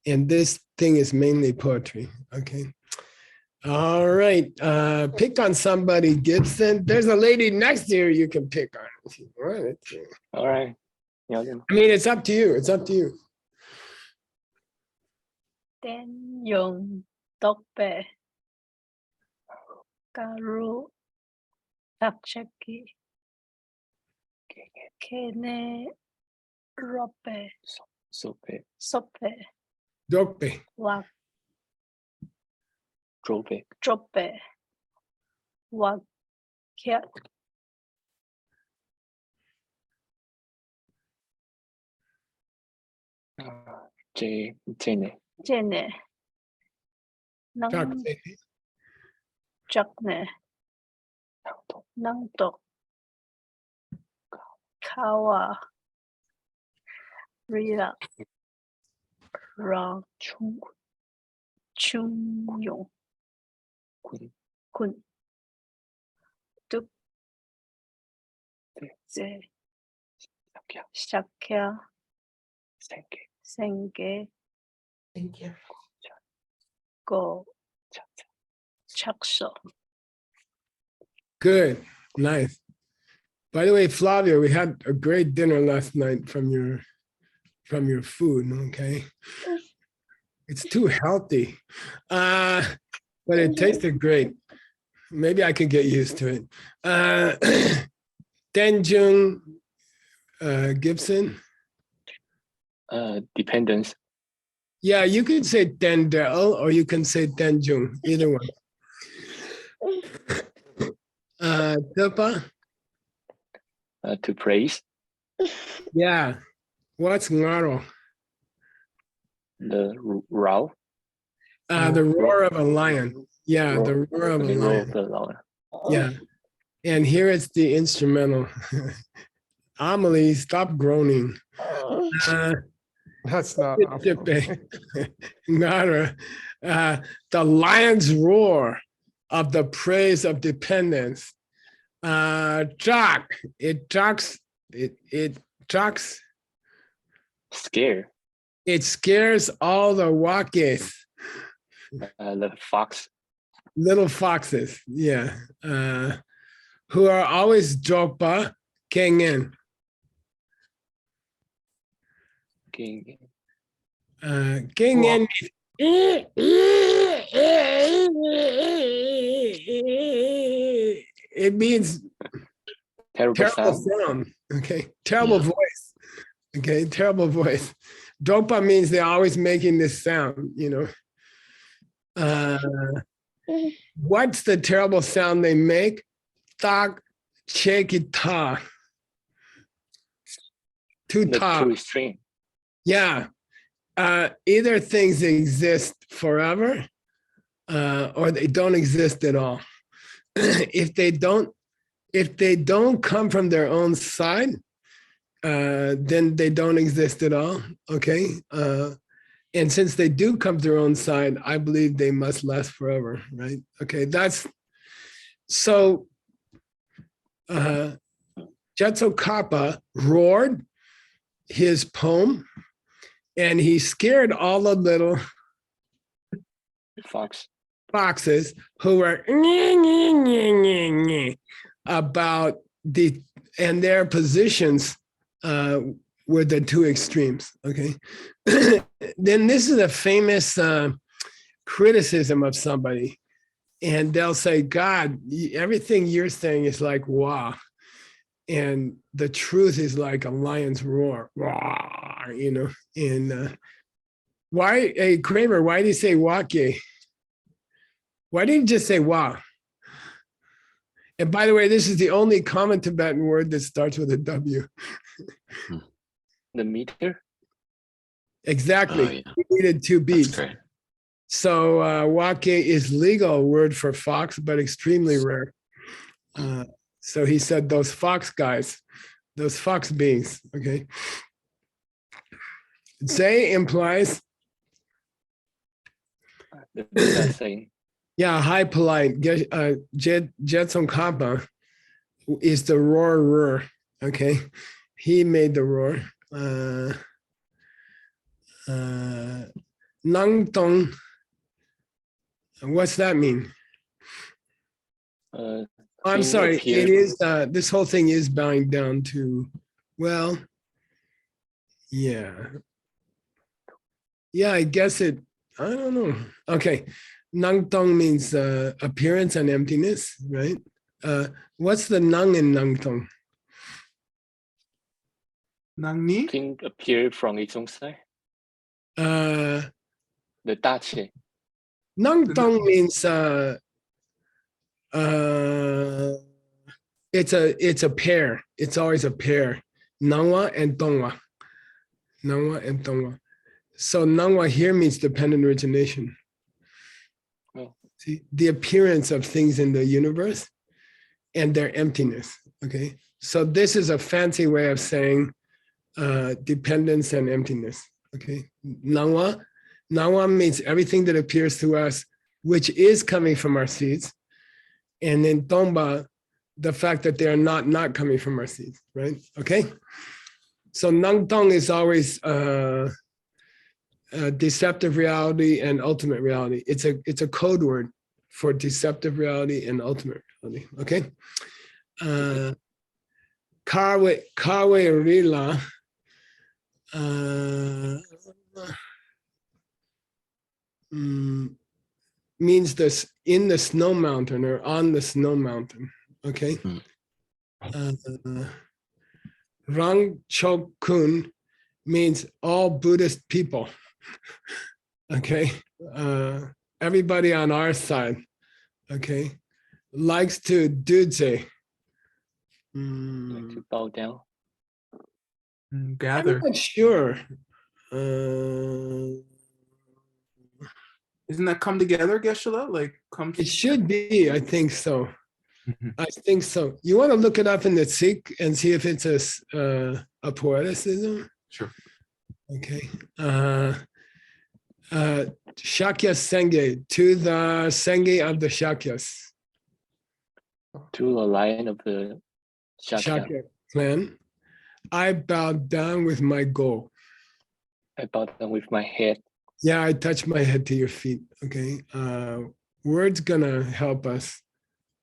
[SPEAKER 2] And this thing is mainly poetry, okay? All right, pick on somebody, Gibson. There's a lady next to you you can pick on. Right.
[SPEAKER 4] All right. Yeah.
[SPEAKER 2] I mean, it's up to you. It's up to you.
[SPEAKER 5] Tên dùng tóc bè Karu Tapchaki Kene Rope
[SPEAKER 4] Sope.
[SPEAKER 5] Sope
[SPEAKER 2] Dokpe.
[SPEAKER 5] Wak
[SPEAKER 4] Drope.
[SPEAKER 5] Drope Wak Kiat
[SPEAKER 4] Jene.
[SPEAKER 5] Jene Nang
[SPEAKER 2] Chakse.
[SPEAKER 5] Chakne Nang Tok Kawa Rila Ra Chung Yong Kun Tuk Ze Shakya Senge
[SPEAKER 1] Thank you.
[SPEAKER 5] Go Chakso.
[SPEAKER 2] Good, nice. By the way, Flavia, we had a great dinner last night from your from your food, okay? It's too healthy, but it tasted great. Maybe I could get used to it. Denjung Gibson.
[SPEAKER 4] Dependence.
[SPEAKER 2] Yeah, you can say Dendel or you can say Denjung, either one. Tilpa?
[SPEAKER 4] To praise.
[SPEAKER 2] Yeah. What's ngaro?
[SPEAKER 4] The row.
[SPEAKER 2] The roar of a lion. Yeah, the roar of a
[SPEAKER 4] The roar
[SPEAKER 2] lion.
[SPEAKER 4] of the lion.
[SPEAKER 2] Yeah. And here it's the instrumental. Amelie, stop groaning.
[SPEAKER 8] That's not.
[SPEAKER 2] Ngara, the lion's roar of the praise of dependence. Jock, it jocks, it jocks,
[SPEAKER 4] Scare.
[SPEAKER 2] it scares all the wakes,
[SPEAKER 4] The fox.
[SPEAKER 2] little foxes, yeah, who are always jopa kengen.
[SPEAKER 4] King.
[SPEAKER 2] Kengen. It means
[SPEAKER 4] Terrible
[SPEAKER 2] terrible
[SPEAKER 4] sound.
[SPEAKER 2] sound. Okay, terrible voice. Okay, terrible voice. Dopa means they're always making this sound, you know. What's the terrible sound they make? Tak, chekita. Too
[SPEAKER 4] The
[SPEAKER 2] top.
[SPEAKER 4] too extreme.
[SPEAKER 2] Yeah. Either things exist forever or they don't exist at all. If they don't come from their own side, then they don't exist at all. Okay. And since they do come to their own side, I believe they must last forever, right? Okay, that's so. Jetso Kappa roared his poem, and he scared all the little
[SPEAKER 4] Fox.
[SPEAKER 2] foxes who were about their positions were the two extremes. Okay, then this is a famous criticism of somebody, and they'll say, "God, everything you're saying is like wow, and the truth is like a lion's roar, roar, you know." And why, hey Kramer? Why do you say wake? Why didn't you just say wow? And by the way, this is the only common Tibetan word that starts with a W.
[SPEAKER 4] The meter.
[SPEAKER 2] Exactly.
[SPEAKER 9] Oh, yeah.
[SPEAKER 2] We needed two
[SPEAKER 9] That's
[SPEAKER 2] beats.
[SPEAKER 9] great.
[SPEAKER 2] So wake is legal word for fox, but extremely rare. So he said those fox guys, those fox beings. Okay. Say implies,
[SPEAKER 4] The best saying.
[SPEAKER 2] yeah, high polite. Jetson Kappa is the roarer. Okay. He made the roar. Nang Tong. What's that mean? I'm
[SPEAKER 4] Thing
[SPEAKER 2] sorry.
[SPEAKER 4] appeared-
[SPEAKER 2] It is. This whole thing is bowing down to, well, yeah. Yeah, I guess it. I don't know. Okay. Nang Tong means appearance and emptiness, right? What's the Nang in Nang Tong?
[SPEAKER 7] Nangni?
[SPEAKER 4] Thing appeared from its own side.
[SPEAKER 2] Uh,
[SPEAKER 4] The dache.
[SPEAKER 2] Nang Tong means it's a pair. It's always a pair. Nangwa and Tongwa. Nangwa and Tongwa. So Nangwa here means dependent origination.
[SPEAKER 4] Oh.
[SPEAKER 2] See, the appearance of things in the universe and their emptiness. Okay. So this is a fancy way of saying dependence and emptiness. Okay. Nangwa. Nangwa means everything that appears to us, which is coming from our seeds. And then Tongba, the fact that they are not coming from our seeds, right? Okay. So Nang Tong is always deceptive reality and ultimate reality. It's a code word for deceptive reality and ultimate reality. Okay. Kawe Rila means this in the snow mountain or on the snow mountain. Okay. Rang Chok-kun means all Buddhist people. Okay. Everybody on our side. Okay. Likes to dudze.
[SPEAKER 4] Like to bow down.
[SPEAKER 2] I'm
[SPEAKER 7] Gather.
[SPEAKER 2] not sure.
[SPEAKER 7] Isn't that come together, Geshe-la? Like come.
[SPEAKER 2] It should be, I think so. I think so. You want to look it up in the Sikh and see if it's a poeticism?
[SPEAKER 7] Sure.
[SPEAKER 2] Okay. Shakya Senge, to the Senge of the Shakyas.
[SPEAKER 4] To the lion of the Shakya.
[SPEAKER 2] Shakya clan. I bowed down with my goal.
[SPEAKER 4] I bow down with my head.
[SPEAKER 2] Yeah, I touch my head to your feet. Okay. Word's gonna help us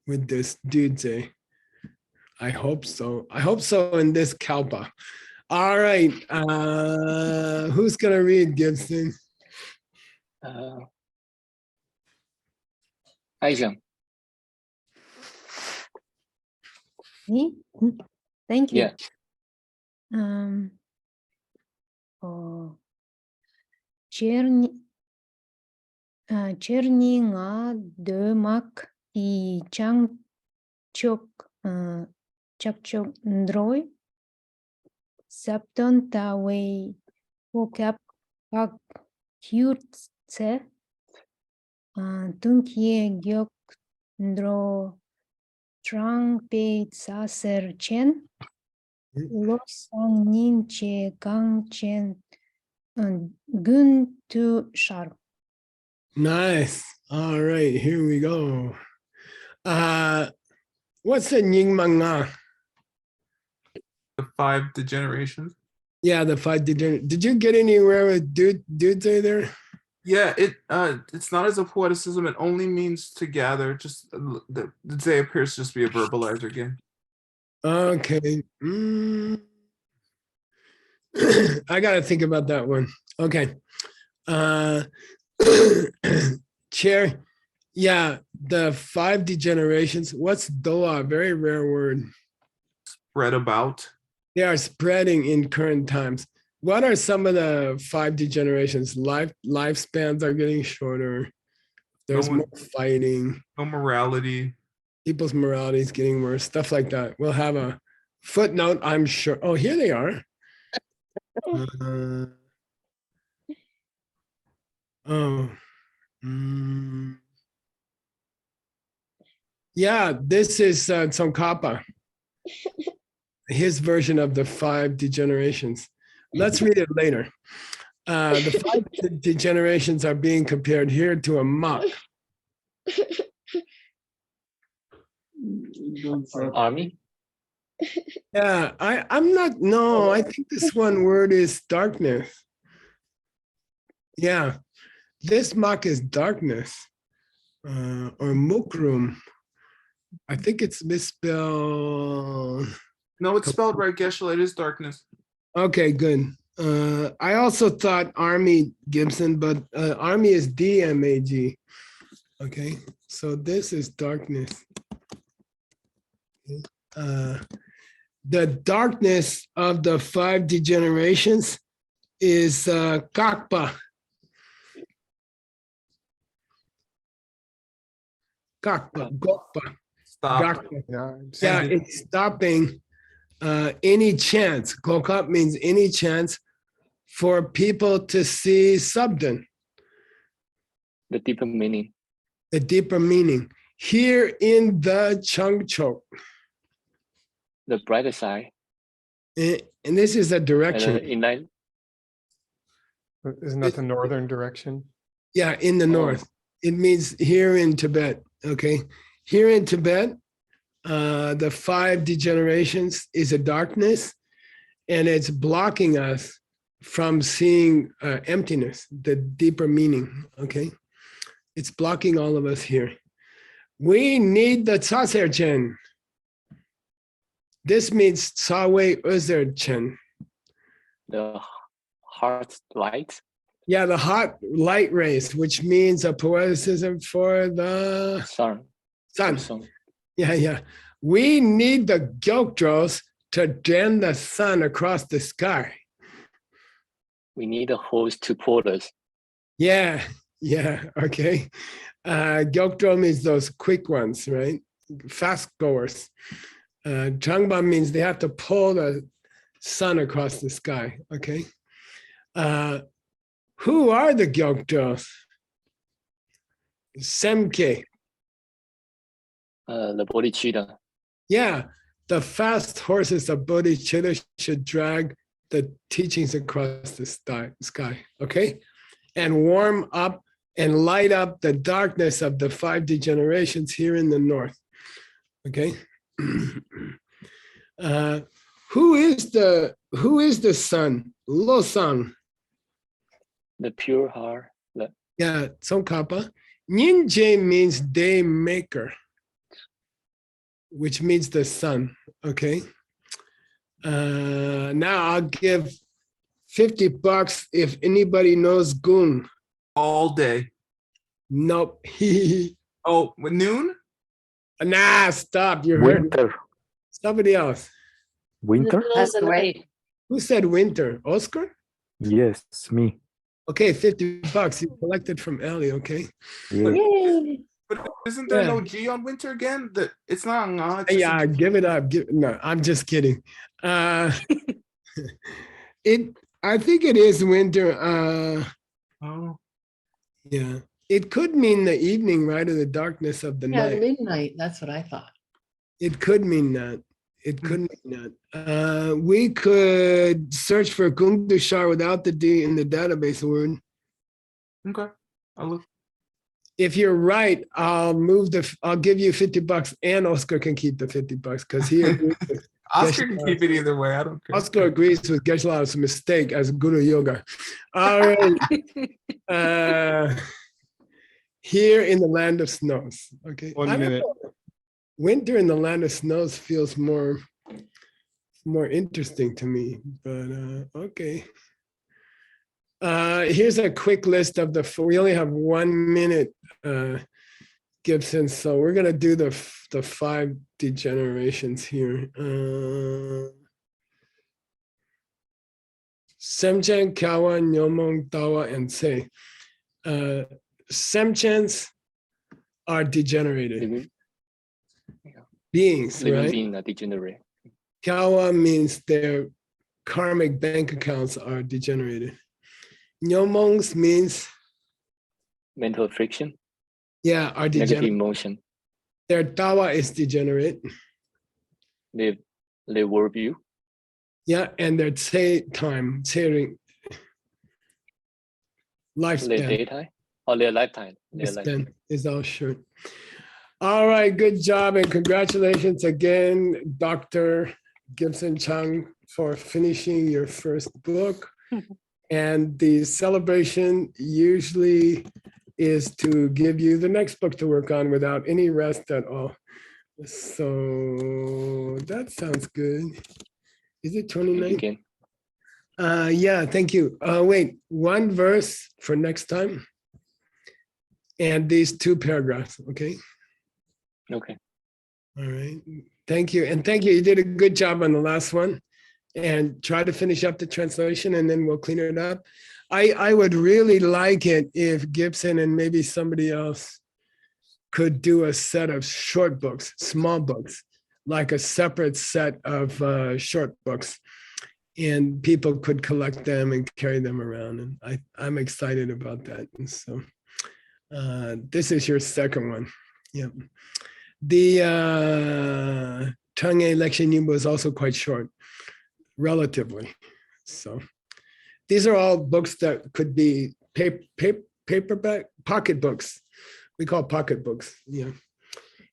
[SPEAKER 2] with this dudze. I hope so. I hope so in this kalpa. All right. Who's gonna read, Gibson?
[SPEAKER 4] Aizhan.
[SPEAKER 5] Me? Thank you.
[SPEAKER 4] Yeah.
[SPEAKER 5] Чернинга дымак и чакчок дрой саптон тавей покап пак кюртце тункие гёк дро транпе сасер чен лосang нинче гангчен gun to shar.
[SPEAKER 2] Nice. All right, here we go. What's the Nyingmanga?
[SPEAKER 7] The 5 degenerations.
[SPEAKER 2] Yeah, the 5 did you get anywhere with dude there?
[SPEAKER 7] Yeah, it's not as a poeticism. It only means to gather. Just the Zay appears to just be a verbalizer again.
[SPEAKER 2] Okay. I gotta think about that one. Okay. Chair. Yeah, the 5 degenerations. What's doa? Very rare word.
[SPEAKER 7] Spread about.
[SPEAKER 2] They are spreading in current times. What are some of the 5 degenerations? Lifespans are getting shorter. There's more fighting.
[SPEAKER 7] No morality.
[SPEAKER 2] People's morality is getting worse. Stuff like that. We'll have a footnote, I'm sure. Oh, here they are. Yeah, this is Tsongkhapa. His version of the 5 degenerations. Let's read it later. The 5 degenerations are being compared here to a muck.
[SPEAKER 4] Army?
[SPEAKER 2] Yeah, I'm not, no, I think this one word is darkness. Yeah, this muck is darkness or mukrum. I think it's misspelled.
[SPEAKER 7] No, it's spelled right, Geshe-la. It is darkness.
[SPEAKER 2] Okay, good. I also thought Army Gibson, but Army is DMAG. Okay, so this is darkness. The darkness of the 5 degenerations is kakpa. Kakpa, gokpa.
[SPEAKER 7] Stop.
[SPEAKER 2] Yeah, it's stopping any chance. Gokap means any chance for people to see Subdan.
[SPEAKER 4] The deeper meaning.
[SPEAKER 2] The deeper meaning. Here in the Changchok.
[SPEAKER 4] The brighter side.
[SPEAKER 2] And this is a direction.
[SPEAKER 8] Isn't that the northern direction?
[SPEAKER 2] Yeah, in the north. It means here in Tibet. Okay. Here in Tibet, the 5 degenerations is a darkness, and it's blocking us from seeing emptiness, the deeper meaning. Okay. It's blocking all of us here. We need the Tsaserchen. This means Tsawe Uzerchen.
[SPEAKER 4] The heart light.
[SPEAKER 2] Yeah, the hot light rays, which means a poeticism for the
[SPEAKER 4] Sun.
[SPEAKER 2] sun. Yeah. We need the gyokdros to drain the sun across the sky.
[SPEAKER 4] We need a hose to pull us.
[SPEAKER 2] Yeah, okay. Gyokdro means those quick ones, right? Fast goers. Changba means they have to pull the sun across the sky, okay? Who are the gyokdros? Semke.
[SPEAKER 4] The bodhicitta.
[SPEAKER 2] Yeah, the fast horses of bodhicitta should drag the teachings across the sky, okay? And warm up and light up the darkness of the 5 degenerations here in the north, okay? Who is the sun? Lo Sang.
[SPEAKER 4] The pure heart.
[SPEAKER 2] Yeah, Tsongkhapa. Ninje means day maker, which means the sun, okay? Now I'll give $50 if anybody knows Gun.
[SPEAKER 7] All day.
[SPEAKER 2] Nope.
[SPEAKER 7] Oh, noon?
[SPEAKER 2] Nah, stop. You heard
[SPEAKER 10] Winter.
[SPEAKER 2] somebody else.
[SPEAKER 10] Winter?
[SPEAKER 5] That's great.
[SPEAKER 2] Who said winter? Oscar?
[SPEAKER 10] Yes, me.
[SPEAKER 2] Okay, $50. You collected from Ellie, okay?
[SPEAKER 10] Yeah.
[SPEAKER 5] Yay.
[SPEAKER 7] But isn't there
[SPEAKER 2] Yeah.
[SPEAKER 7] no G on winter again? That it's not nga, it's just a
[SPEAKER 2] Yeah,
[SPEAKER 7] G.
[SPEAKER 2] give it up. No, I'm just kidding. I think it is winter.
[SPEAKER 7] Oh.
[SPEAKER 2] Yeah. It could mean the evening, right? Or the darkness of the
[SPEAKER 1] Yeah,
[SPEAKER 2] night.
[SPEAKER 1] midnight, that's what I thought.
[SPEAKER 2] It could mean that. It could mean that. We could search for Kungdushar without the D in the database word.
[SPEAKER 7] Okay. I'll look.
[SPEAKER 2] If you're right, I'll give you $50 and Oscar can keep the $50 because he agrees with
[SPEAKER 7] Oscar can keep it either way. I don't care.
[SPEAKER 2] Oscar agrees with Geshe-la's mistake as Guru Yoga. All right. Here in the land of snows. Okay.
[SPEAKER 8] 1
[SPEAKER 2] I don't
[SPEAKER 8] minute.
[SPEAKER 2] know. Winter in the land of snows feels more interesting to me, but okay. Here's a quick list of we only have 1 minute, Gibson, so we're gonna do the 5 degenerations here. Semchen, Kawa, Nyomong, Tawa, and Se. Semchens are degenerated
[SPEAKER 4] Living
[SPEAKER 2] beings, right?
[SPEAKER 4] being a degenerate.
[SPEAKER 2] Kawa means their karmic bank accounts are degenerated. Nyomongs means,
[SPEAKER 4] Mental friction.
[SPEAKER 2] yeah, are
[SPEAKER 4] Negative
[SPEAKER 2] degenerate.
[SPEAKER 4] emotion.
[SPEAKER 2] Their tawa is degenerate.
[SPEAKER 4] Their worldview.
[SPEAKER 2] Yeah, and their time,
[SPEAKER 4] Their
[SPEAKER 2] lifespan.
[SPEAKER 4] daytime. Or their lifetime. Their lifetime.
[SPEAKER 2] Lifespan is all short. All right, good job and congratulations again, Dr. Gibson Chung, for finishing your first book. And the celebration usually is to give you the next book to work on without any rest at all. So that sounds good. Is it 29?
[SPEAKER 4] Again.
[SPEAKER 2] Yeah, thank you. Wait, 1 verse for next time. And these 2 paragraphs, okay?
[SPEAKER 4] Okay.
[SPEAKER 2] All right, thank you. And thank you, you did a good job on the last one. And try to finish up the translation and then we'll clean it up. I would really like it if Gibson and maybe somebody else could do a set of short books, small books, like a separate set of short books. And people could collect them and carry them around. And I'm excited about that. And so this is your second one. Yeah. The Chang'e Lekshin was also quite short, relatively. So these are all books that could be paperback, pocket books. We call pocket books, yeah.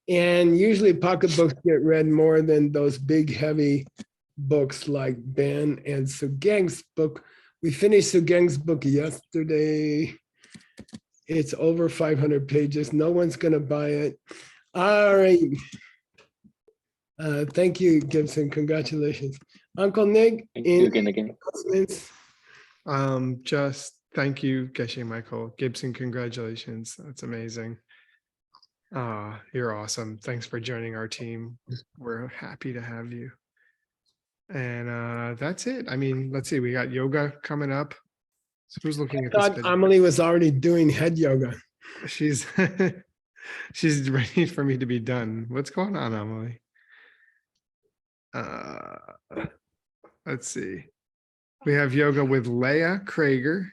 [SPEAKER 2] And usually pocket books get read more than those big, heavy books like Ban and Sugeng's book. We finished Sugeng's book yesterday. It's over 500 pages. No one's gonna buy it. All right. Thank you, Gibson. Congratulations. Uncle Nick,
[SPEAKER 4] Thank you
[SPEAKER 2] any
[SPEAKER 4] again.
[SPEAKER 2] announcements?
[SPEAKER 8] Just thank you, Geshe Michael. Gibson, congratulations. That's amazing. You're awesome. Thanks for joining our team. We're happy to have you. And that's it. I mean, let's see, we got yoga coming up. So who's looking
[SPEAKER 2] I
[SPEAKER 8] at this?
[SPEAKER 2] thought Amelie was already doing head yoga.
[SPEAKER 8] She's she's ready for me to be done. What's going on, Amelie? Let's see. We have yoga with Leah Krager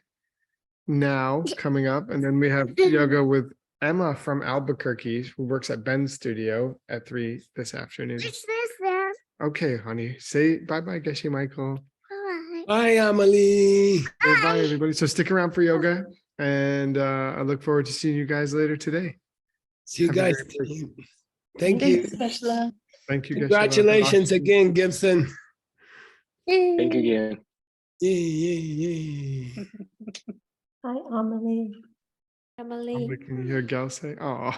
[SPEAKER 8] now coming up, and then we have yoga with Emma from Albuquerque, who works at Ben's studio at 3 this afternoon. Okay, honey. Say bye-bye, Geshe Michael.
[SPEAKER 2] Bye, Amelie.
[SPEAKER 8] Say bye, everybody. So stick around for yoga, and I look forward to seeing you guys later today.
[SPEAKER 2] See you
[SPEAKER 8] Have a
[SPEAKER 2] guys.
[SPEAKER 8] great week.
[SPEAKER 2] Thank you.
[SPEAKER 8] Thank you, Geshe.
[SPEAKER 2] Congratulations again, Gibson.
[SPEAKER 4] Thank you again.
[SPEAKER 2] Yay, yay, yay.
[SPEAKER 5] Hi, Amelie.
[SPEAKER 8] Can you hear Gal say? Oh.